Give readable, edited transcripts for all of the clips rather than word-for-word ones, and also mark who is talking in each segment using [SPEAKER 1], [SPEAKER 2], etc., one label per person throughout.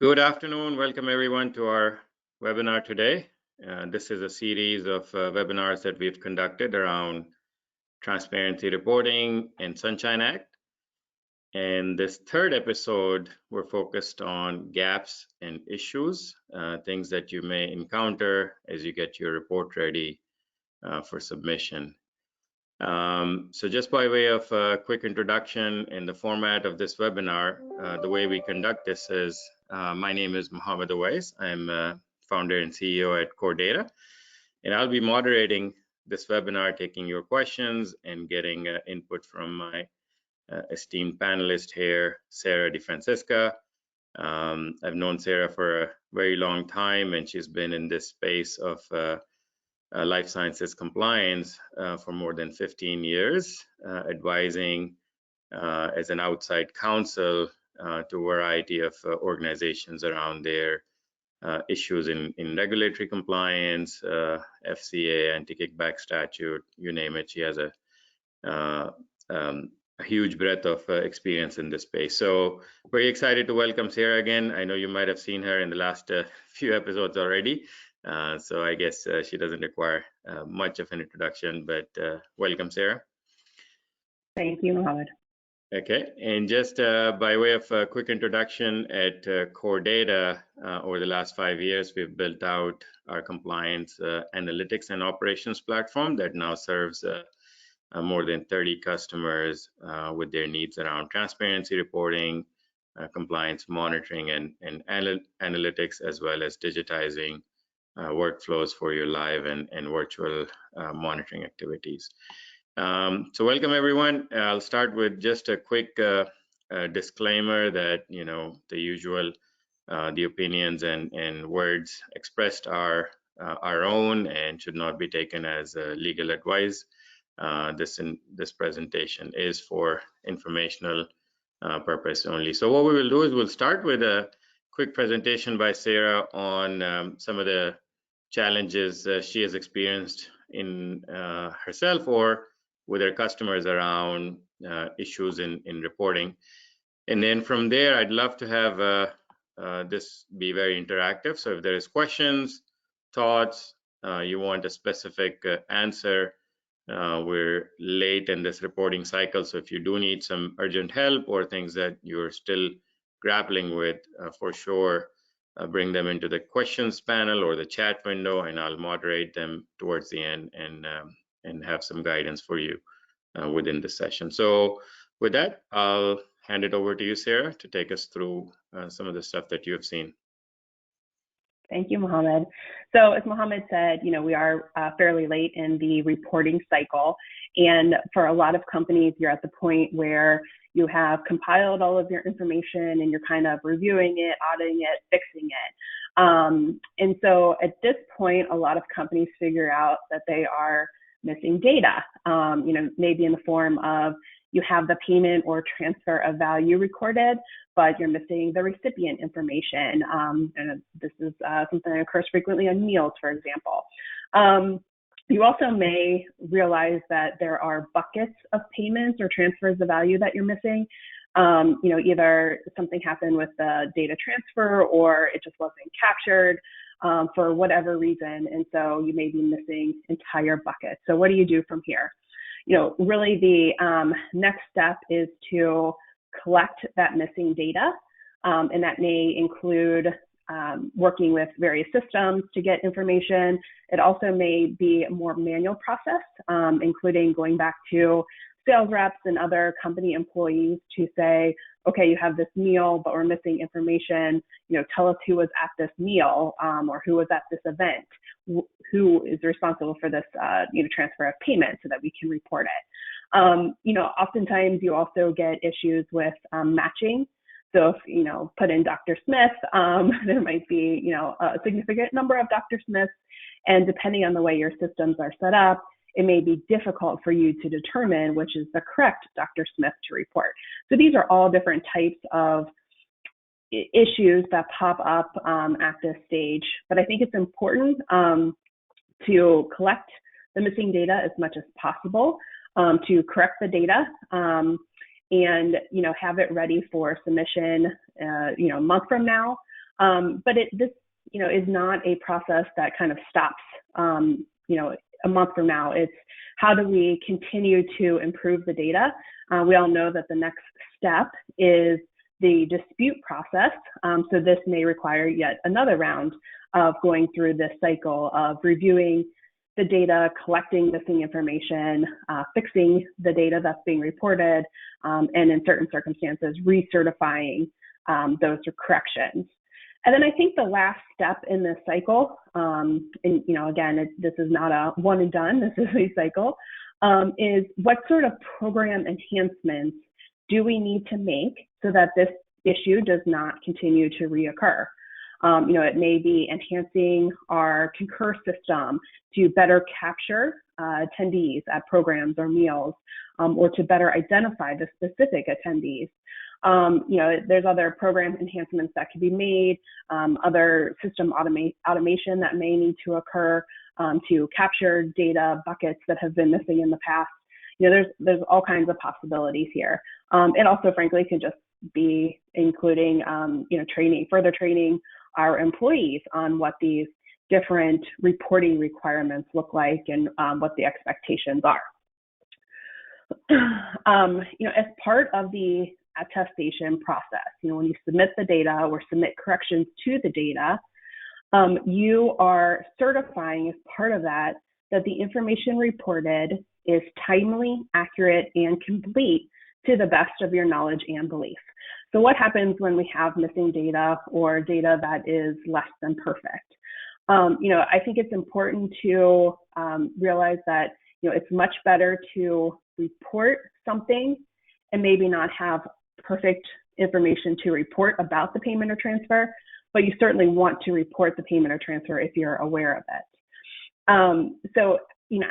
[SPEAKER 1] Good afternoon. Welcome everyone to our webinar today. This is a series of webinars that we've conducted around transparency reporting and Sunshine Act. And this third episode, we're focused on gaps and issues, things that you may encounter as you get your report ready for submission. So just by way of a quick introduction and the format of this webinar, the way we conduct this is, my name is Mohammed Awais. I'm founder and CEO at Core Data, and I'll be moderating this webinar, taking your questions and getting input from my esteemed panelist here, Sarah DeFrancisca. I've known Sarah for a very long time, and she's been in this space of life sciences compliance for more than 15 years, advising as an outside counsel to a variety of organizations around their issues in regulatory compliance, FCA, anti-kickback statute, you name it. She has a huge breadth of experience in this space. So very excited to welcome Sarah again. I know you might have seen her in the last few episodes already. So I guess she doesn't require much of an introduction, but welcome, Sarah.
[SPEAKER 2] Thank you, Mohammed.
[SPEAKER 1] Okay, and just by way of a quick introduction, at Core Data, over the last 5 years, we've built out our compliance analytics and operations platform that now serves more than 30 customers with their needs around transparency reporting, compliance monitoring, and analytics, as well as digitizing workflows for your live and virtual monitoring activities. So welcome everyone. I'll start with just a quick disclaimer that, you know, the usual, the opinions and words expressed are our own and should not be taken as legal advice. This presentation is for informational purpose only. So what we will do is we'll start with a quick presentation by Sarah on some of the challenges she has experienced in herself or with her customers around issues in reporting. And then from there, I'd love to have this be very interactive. So if there is questions, thoughts, you want a specific answer, we're late in this reporting cycle. So if you do need some urgent help or things that you're still grappling with, for sure, bring them into the questions panel or the chat window, and I'll moderate them towards the end and have some guidance for you within the session. So with that, I'll hand it over to you, Sarah, to take us through some of the stuff that you have seen.
[SPEAKER 2] Thank you, Mohammed. So as Mohammed said, you know, we are fairly late in the reporting cycle. And for a lot of companies, you're at the point where you have compiled all of your information and you're kind of reviewing it, auditing it, fixing it. And so at this point, a lot of companies figure out that they are missing data, you know, maybe in the form of you have the payment or transfer of value recorded, but you're missing the recipient information. And this is something that occurs frequently on meals, for example. You also may realize that there are buckets of payments or transfers of value that you're missing. You know, either something happened with the data transfer or it just wasn't captured for whatever reason. And so you may be missing entire buckets. So what do you do from here? You know, really the next step is to collect that missing data. And that may include working with various systems to get information. It also may be a more manual process, including going back to sales reps and other company employees to say, okay, you have this meal, but we're missing information. You know, tell us who was at this meal or who was at this event. Who is responsible for this, you know, transfer of payment so that we can report it. You know, oftentimes you also get issues with matching. So if, you know, put in Dr. Smith, there might be, you know, a significant number of Dr. Smiths, and depending on the way your systems are set up, it may be difficult for you to determine which is the correct Dr. Smith to report. So these are all different types of issues that pop up at this stage. But I think it's important to collect the missing data as much as possible, to correct the data, and, you know, have it ready for submission, you know, a month from now, But this, is not a process that kind of stops, a month from now. It's how do we continue to improve the data? We all know that the next step is the dispute process. So this may require yet another round of going through this cycle of reviewing the data, collecting missing information, fixing the data that's being reported, and in certain circumstances, recertifying those corrections. And then I think the last step in this cycle, and again, this is not a one and done, this is a cycle, is what sort of program enhancements do we need to make so that this issue does not continue to reoccur? It may be enhancing our Concur system to better capture attendees at programs or meals, or to better identify the specific attendees. There's other program enhancements that can be made, other system automation that may need to occur to capture data buckets that have been missing in the past. There's all kinds of possibilities here. It also, frankly, can just be including, further training our employees on what these different reporting requirements look like and what the expectations are. As part of the attestation process, when you submit the data or submit corrections to the data, you are certifying as part of that the information reported is timely, accurate, and complete to the best of your knowledge and belief. So what happens when we have missing data or data that is less than perfect? I think it's important to realize that it's much better to report something and maybe not have perfect information to report about the payment or transfer, but you certainly want to report the payment or transfer if you're aware of it. So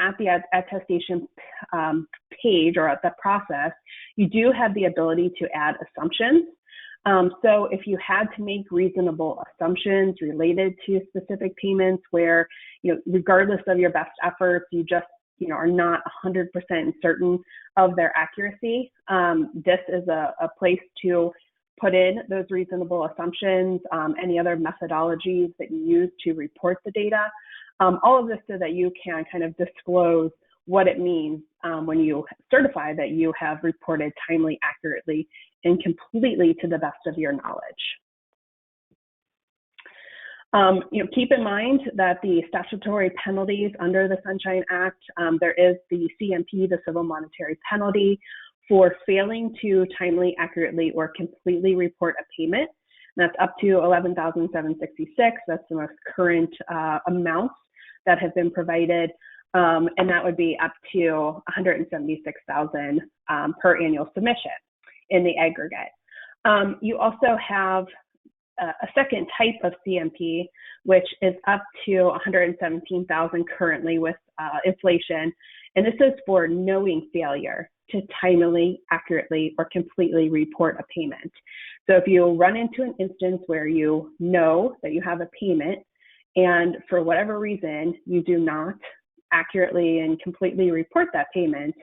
[SPEAKER 2] at the attestation page or at the process, you do have the ability to add assumptions. So if you had to make reasonable assumptions related to specific payments where, regardless of your best efforts, you just, are not 100% certain of their accuracy, this is a place to put in those reasonable assumptions, any other methodologies that you use to report the data, all of this so that you can kind of disclose what it means when you certify that you have reported timely, accurately, and completely to the best of your knowledge. Keep in mind that the statutory penalties under the Sunshine Act, there is the CMP, the civil monetary penalty, for failing to timely, accurately, or completely report a payment. And that's up to $11,766. That's the most current amounts that have been provided. And that would be up to $176,000 per annual submission in the aggregate. You also have a second type of CMP, which is up to $117,000 currently with inflation. And this is for knowing failure to timely, accurately, or completely report a payment. So if you run into an instance where you know that you have a payment and for whatever reason you do not accurately and completely report that payment,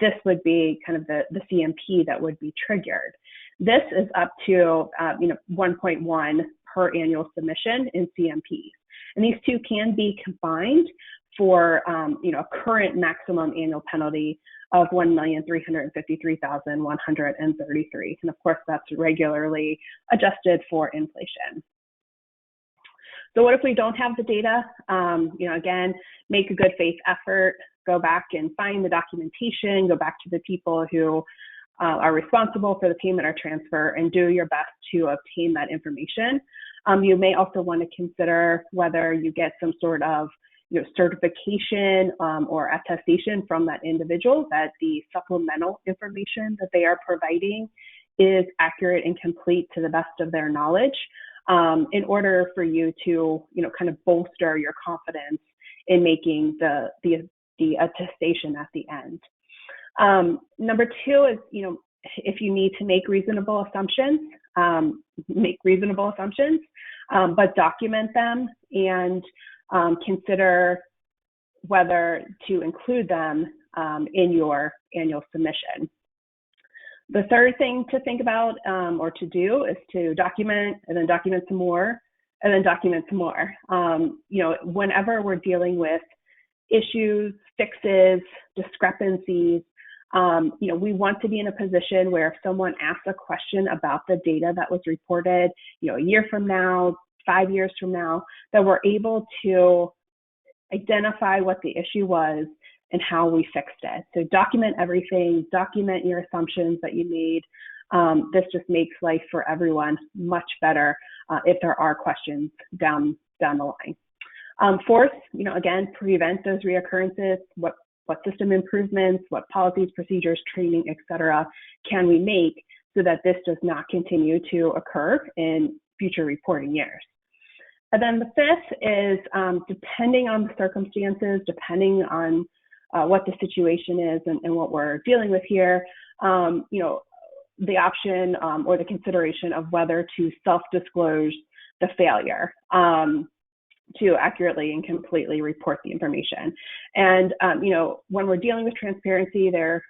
[SPEAKER 2] this would be kind of the CMP that would be triggered. This is up to 1.1 per annual submission in CMPs. And these two can be combined for a current maximum annual penalty of $1,353,133. And of course, that's regularly adjusted for inflation. So what if we don't have the data? Again, make a good faith effort, go back and find the documentation, go back to the people who are responsible for the payment or transfer, and do your best to obtain that information. You may also want to consider whether you get some sort of certification or attestation from that individual that the supplemental information that they are providing is accurate and complete to the best of their knowledge, in order for you to kind of bolster your confidence in making the attestation at the end. Number two is, if you need to make reasonable assumptions, but document them and consider whether to include them in your annual submission. The third thing to think about or to do is to document and then document some more and then document some more. Whenever we're dealing with issues, fixes, discrepancies, we want to be in a position where if someone asks a question about the data that was reported, a year from now, 5 years from now, that we're able to identify what the issue was and how we fixed it. So document everything, document your assumptions that you made. This just makes life for everyone much better if there are questions down the line. Fourth, again, prevent those reoccurrences. What system improvements, what policies, procedures, training, et cetera, can we make so that this does not continue to occur in future reporting years? And then the fifth is depending on the circumstances, depending on what the situation is and what we're dealing with here, the option or the consideration of whether to self-disclose the failure to accurately and completely report the information. And, when we're dealing with transparency, there's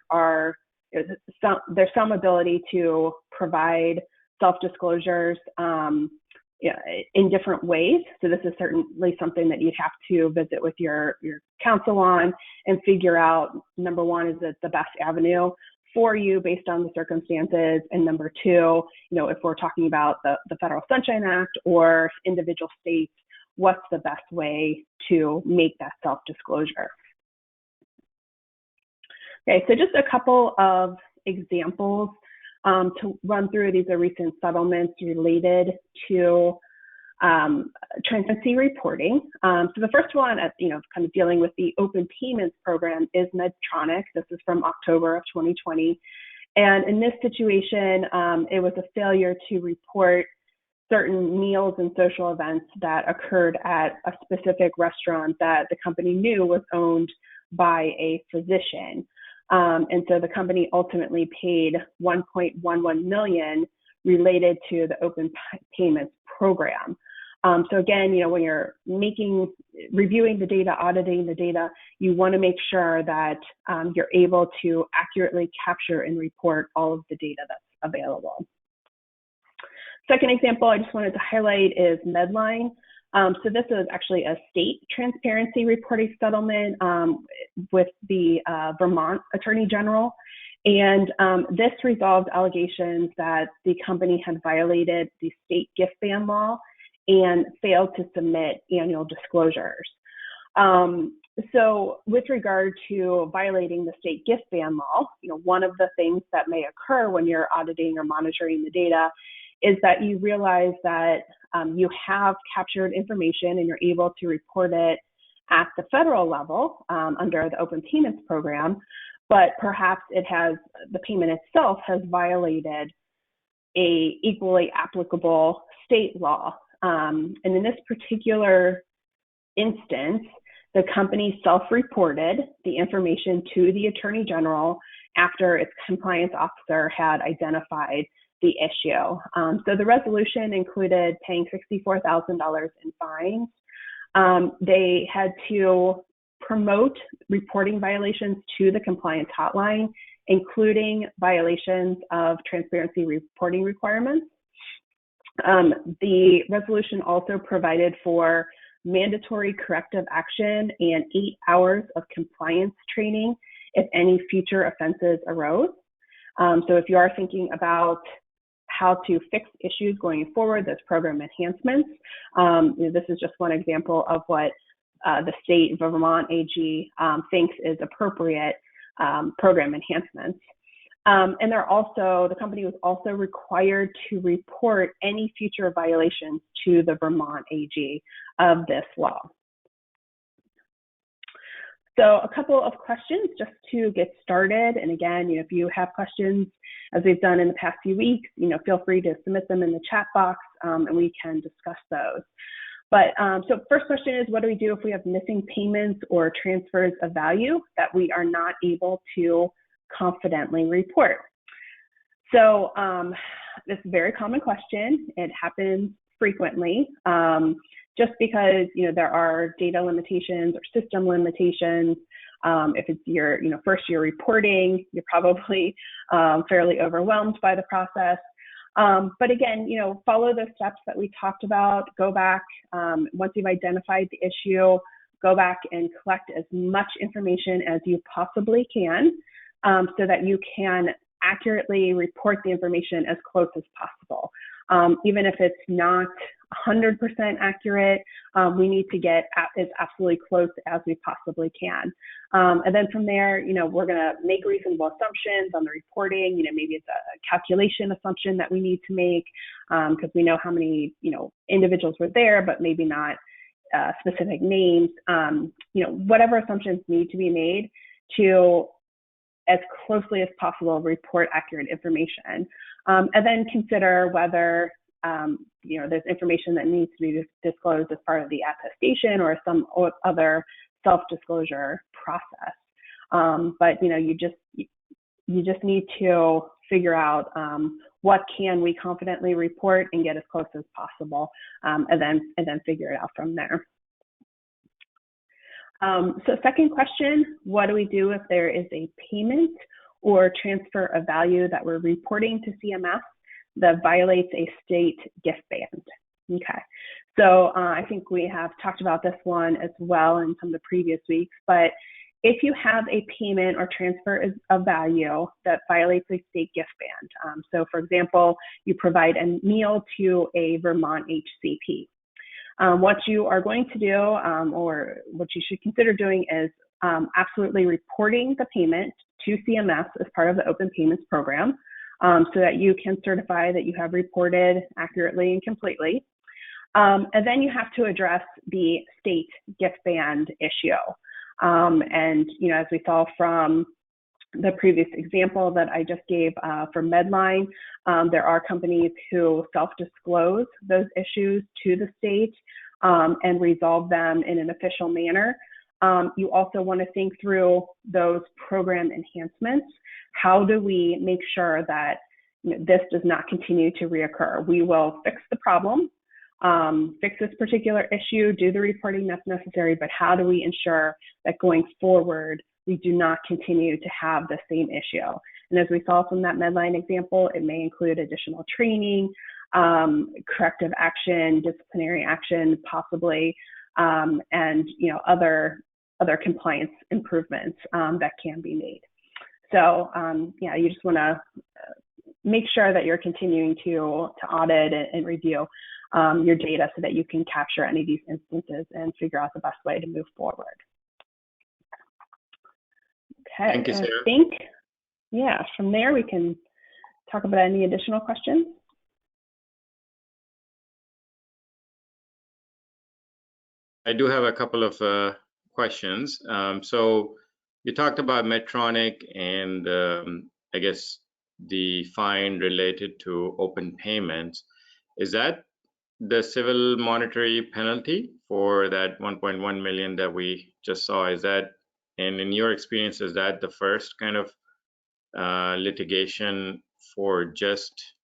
[SPEAKER 2] some ability to provide self-disclosures in different ways. So this is certainly something that you'd have to visit with your counsel on and figure out, number one, is it the best avenue for you based on the circumstances? And number two, if we're talking about the Federal Sunshine Act or individual states, what's the best way to make that self-disclosure? Okay, so just a couple of examples to run through. These are recent settlements related to transparency reporting. So the first one, kind of dealing with the open payments program is Medtronic. This is from October of 2020. And in this situation, it was a failure to report certain meals and social events that occurred at a specific restaurant that the company knew was owned by a physician. And so the company ultimately paid $1.11 million related to the open payments program. So again, when you're reviewing the data, auditing the data, you want to make sure that you're able to accurately capture and report all of the data that's available. Second example I just wanted to highlight is Medline. So this is actually a state transparency reporting settlement with the Vermont Attorney General. And this resolved allegations that the company had violated the state gift ban law and failed to submit annual disclosures. So with regard to violating the state gift ban law, one of the things that may occur when you're auditing or monitoring the data is that you realize that you have captured information and you're able to report it at the federal level under the Open Payments Program, but perhaps the payment itself has violated a equally applicable state law. And in this particular instance, the company self-reported the information to the Attorney General after its compliance officer had identified the issue. So the resolution included paying $64,000 in fines. They had to promote reporting violations to the compliance hotline, including violations of transparency reporting requirements. The resolution also provided for mandatory corrective action and 8 hours of compliance training if any future offenses arose. So if you are thinking about how to fix issues going forward, those program enhancements, this is just one example of what the state of Vermont AG thinks is appropriate program enhancements. And the company was also required to report any future violations to the Vermont AG of this law. So a couple of questions just to get started. And again, if you have questions, as we've done in the past few weeks, feel free to submit them in the chat box and we can discuss those. But so first question is, what do we do if we have missing payments or transfers of value that we are not able to confidently report? So this is a very common question. It happens frequently. Just because there are data limitations or system limitations, If it's your first year reporting, you're probably fairly overwhelmed by the process. But again, follow the steps that we talked about. Go back once you've identified the issue. Go back and collect as much information as you possibly can, so that you can accurately report the information as close as possible. Even if it's not 100% accurate, we need to get as absolutely close as we possibly can. And then from there, we're going to make reasonable assumptions on the reporting. Maybe it's a calculation assumption that we need to make, because we know how many, individuals were there, but maybe not specific names. Whatever assumptions need to be made to, as closely as possible, report accurate information. And then consider whether there's information that needs to be disclosed as part of the attestation or some other self-disclosure process. But you just need to figure out what can we confidently report and get as close as possible, and then figure it out from there. So second question, what do we do if there is a payment or transfer of value that we're reporting to CMS that violates a state gift band? Okay, so I think we have talked about this one as well in some of the previous weeks, but if you have a payment or transfer of value that violates a state gift band, so for example, you provide a meal to a Vermont HCP, what you are going to do, or what you should consider doing, is absolutely reporting the payment to CMS as part of the Open Payments program, so that you can certify that you have reported accurately and completely. And then you have to address the state gift band issue. And as we saw from the previous example that I just gave for Medline, there are companies who self-disclose those issues to the state and resolve them in an official manner. You also want to think through those program enhancements. How do we make sure that this does not continue to reoccur? We will fix the problem, fix this particular issue, do the reporting that's necessary, but how do we ensure that going forward, we do not continue to have the same issue? And as we saw from that Medline example, it may include additional training, corrective action, disciplinary action, possibly, and other compliance improvements that can be made. So you just want to make sure that you're continuing to audit and review your data so that you can capture any of these instances and figure out the best way to move forward. Okay,
[SPEAKER 1] thank you, Sarah.
[SPEAKER 2] I think, from there we can talk about any additional questions.
[SPEAKER 1] I do have a couple of questions. So you talked about Medtronic and I guess the fine related to open payments. Is that the civil monetary penalty for that 1.1 million that we just saw? Is that, and in your experience, is that the first kind of litigation for just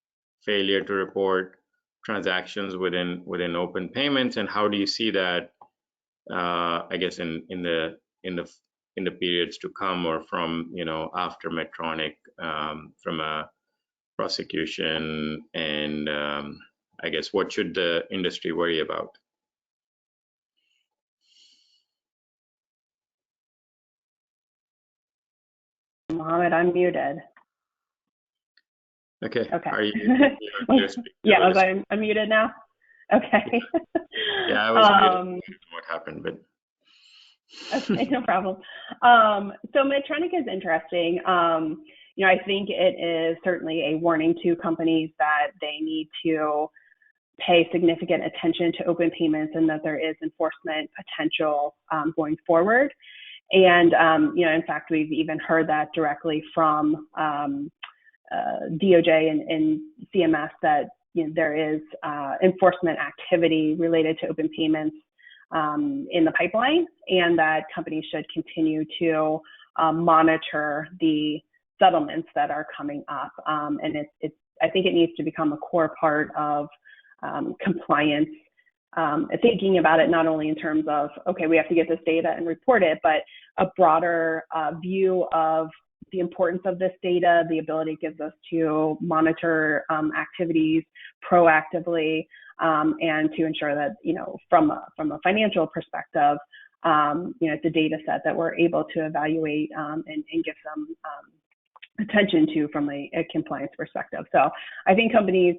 [SPEAKER 1] failure to report transactions within open payments? And how do you see that, I guess, in the periods to come, or from after Medtronic, from a prosecution, and I guess what should the industry worry about?
[SPEAKER 2] Mohammed, I'm muted.
[SPEAKER 1] Okay.
[SPEAKER 2] Okay.
[SPEAKER 1] Are you,
[SPEAKER 2] yeah, I'm muted now. Okay.
[SPEAKER 1] Yeah, I was muted. What happened, but
[SPEAKER 2] okay, no problem. So Medtronic is interesting. I think it is certainly a warning to companies that they need to pay significant attention to open payments and that there is enforcement potential going forward. And, in fact, we've even heard that directly from DOJ and CMS that there is enforcement activity related to open payments in the pipeline, and that companies should continue to monitor the settlements that are coming up. And I think it needs to become a core part of compliance thinking about it not only in terms of, okay, we have to get this data and report it, but a broader view of the importance of this data, the ability it gives us to monitor activities proactively, and to ensure that, from a financial perspective, it's a data set that we're able to evaluate and give some attention to from a compliance perspective. So I think companies,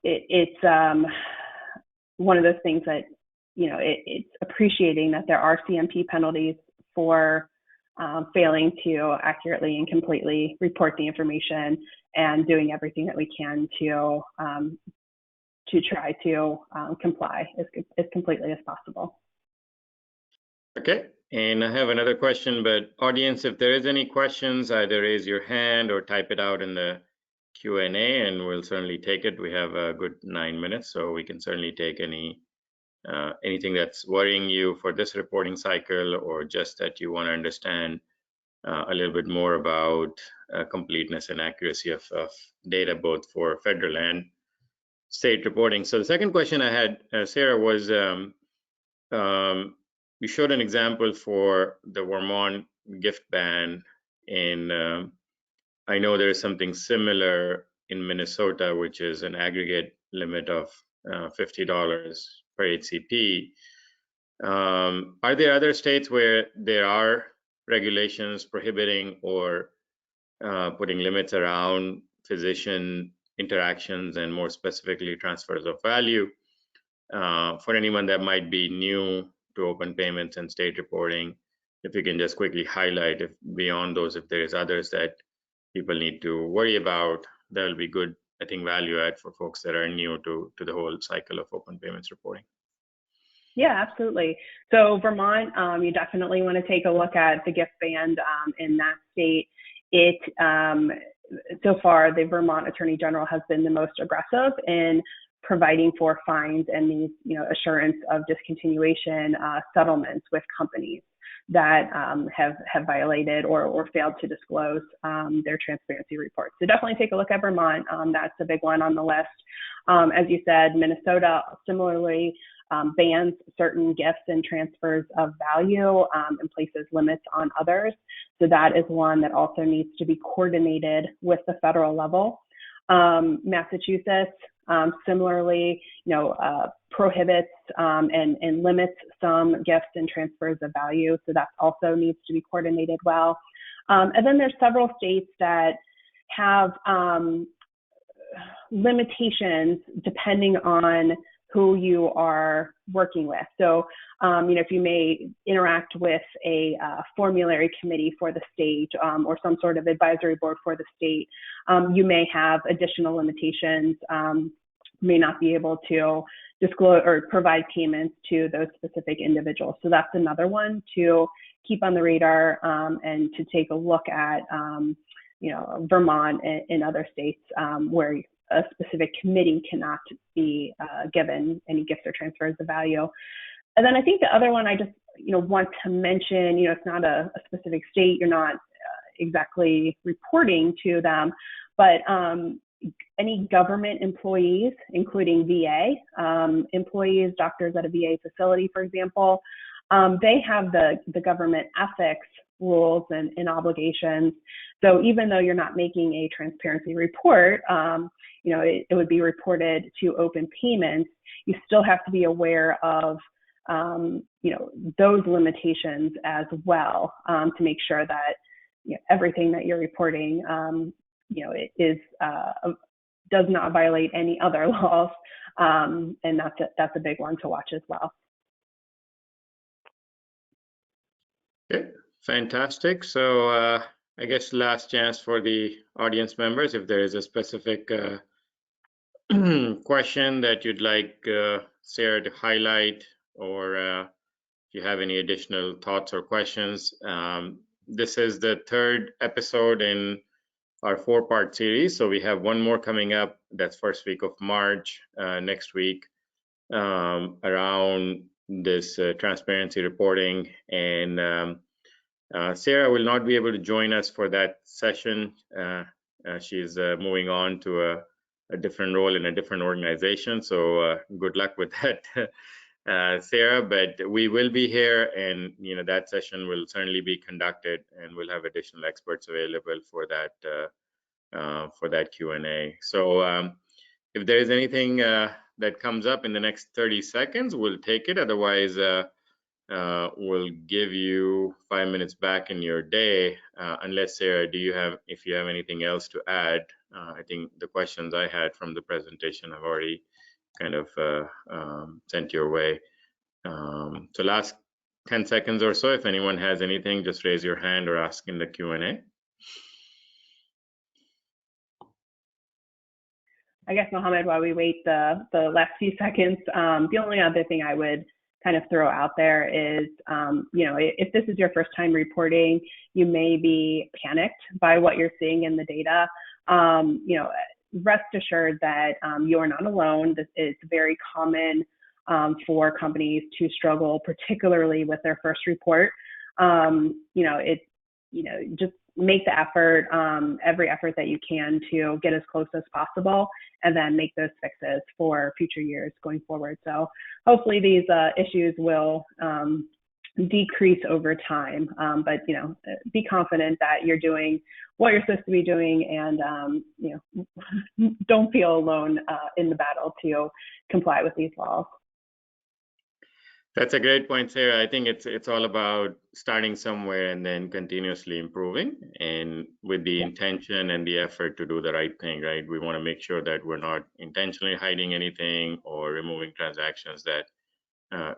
[SPEAKER 2] it's one of those things that, it's appreciating that there are CMP penalties for failing to accurately and completely report the information, and doing everything that we can to try to comply as completely as possible.
[SPEAKER 1] Okay, and I have another question, but audience, if there is any questions, either raise your hand or type it out in the Q&A, and we'll certainly take it. We have a good 9 minutes, so we can certainly take anything that's worrying you for this reporting cycle, or just that you want to understand a little bit more about completeness and accuracy of data, both for federal and state reporting. So the second question I had, Sarah, was you showed an example for the Vermont gift ban, and I know there's something similar in Minnesota, which is an aggregate limit of $50 per HCP. Are there other states where there are regulations prohibiting or putting limits around physician interactions, and more specifically transfers of value? For anyone that might be new to open payments and state reporting, if you can just quickly highlight, if beyond those, if there's others that people need to worry about, that'll be good, I think, value add for folks that are new to the whole cycle of open payments reporting.
[SPEAKER 2] Yeah, absolutely. So Vermont, you definitely want to take a look at the gift ban in that state. So far, the Vermont Attorney General has been the most aggressive in providing for fines and these, assurance of discontinuation settlements with companies that have violated or failed to disclose their transparency reports. So definitely take a look at Vermont. That's a big one on the list. As you said, Minnesota similarly bans certain gifts and transfers of value and places limits on others. So that is one that also needs to be coordinated with the federal level. Massachusetts similarly, prohibits and limits some gifts and transfers of value. So that also needs to be coordinated well. And then there's several states that have limitations depending on who you are working with. So, if you may interact with a formulary committee for the state or some sort of advisory board for the state, you may have additional limitations, may not be able to disclose or provide payments to those specific individuals. So that's another one to keep on the radar and to take a look at, Vermont and other states where a specific committee cannot be given any gifts or transfers of value. And then I think the other one I just, want to mention, it's not a specific state, you're not exactly reporting to them, but any government employees, including VA employees, doctors at a VA facility, for example, they have the government ethics rules and obligations. So even though you're not making a transparency report, it would be reported to open payments, you still have to be aware of, those limitations as well to make sure that everything that you're reporting, it is does not violate any other laws, and that's a big one to watch as well.
[SPEAKER 1] Okay, fantastic. So I guess last chance for the audience members, if there is a specific question that you'd like Sarah to highlight, or if you have any additional thoughts or questions. This is the third episode in our 4-part series. So we have one more coming up. That's first week of March next week around this transparency reporting. And Sarah will not be able to join us for that session. She's moving on to different role in a different organization. So good luck with that, Sarah. But we will be here, and that session will certainly be conducted, and we'll have additional experts available for that Q&A. So if there is anything that comes up in the next 30 seconds, we'll take it. Otherwise, we'll give you 5 minutes back in your day. Unless, Sarah, if you have anything else to add? I think the questions I had from the presentation have already kind of sent your way. So last 10 seconds or so, if anyone has anything, just raise your hand or ask in the Q&A.
[SPEAKER 2] I guess, Mohammed, while we wait the last few seconds, the only other thing I would kind of throw out there is, if this is your first time reporting, you may be panicked by what you're seeing in the data. Rest assured that you are not alone. This is very common for companies to struggle, particularly with their first report. Just make the effort, every effort that you can to get as close as possible, and then make those fixes for future years going forward. So hopefully these issues will decrease over time, but be confident that you're doing what you're supposed to be doing, and don't feel alone in the battle to comply with these laws.
[SPEAKER 1] That's a great point, Sarah. I think it's all about starting somewhere and then continuously improving, and with the intention and the effort to do the right thing, right? We want to make sure that we're not intentionally hiding anything or removing transactions that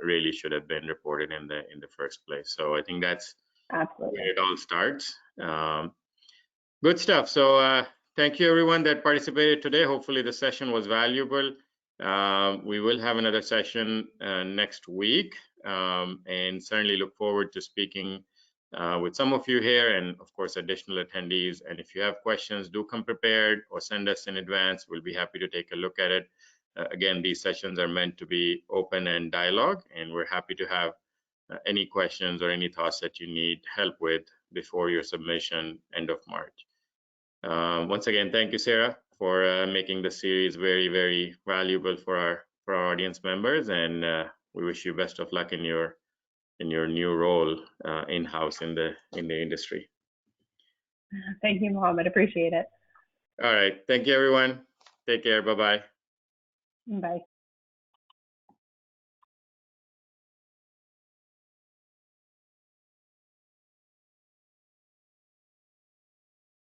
[SPEAKER 1] really should have been reported in the first place. So I think that's
[SPEAKER 2] Absolutely
[SPEAKER 1] where it all starts. Good stuff. So thank you everyone that participated today. Hopefully the session was valuable. We will have another session next week, and certainly look forward to speaking with some of you here, and of course additional attendees. And if you have questions, do come prepared or send us in advance. We'll be happy to take a look at it. Again, these sessions are meant to be open and dialogue, and we're happy to have any questions or any thoughts that you need help with before your submission end of March. Once again, thank you, Sarah, for making the series very, very valuable for our audience members, and we wish you best of luck in your new role in-house in the industry.
[SPEAKER 2] Thank you, Mohammed. Appreciate it.
[SPEAKER 1] All right. Thank you, everyone. Take care. Bye-bye.
[SPEAKER 2] Bye.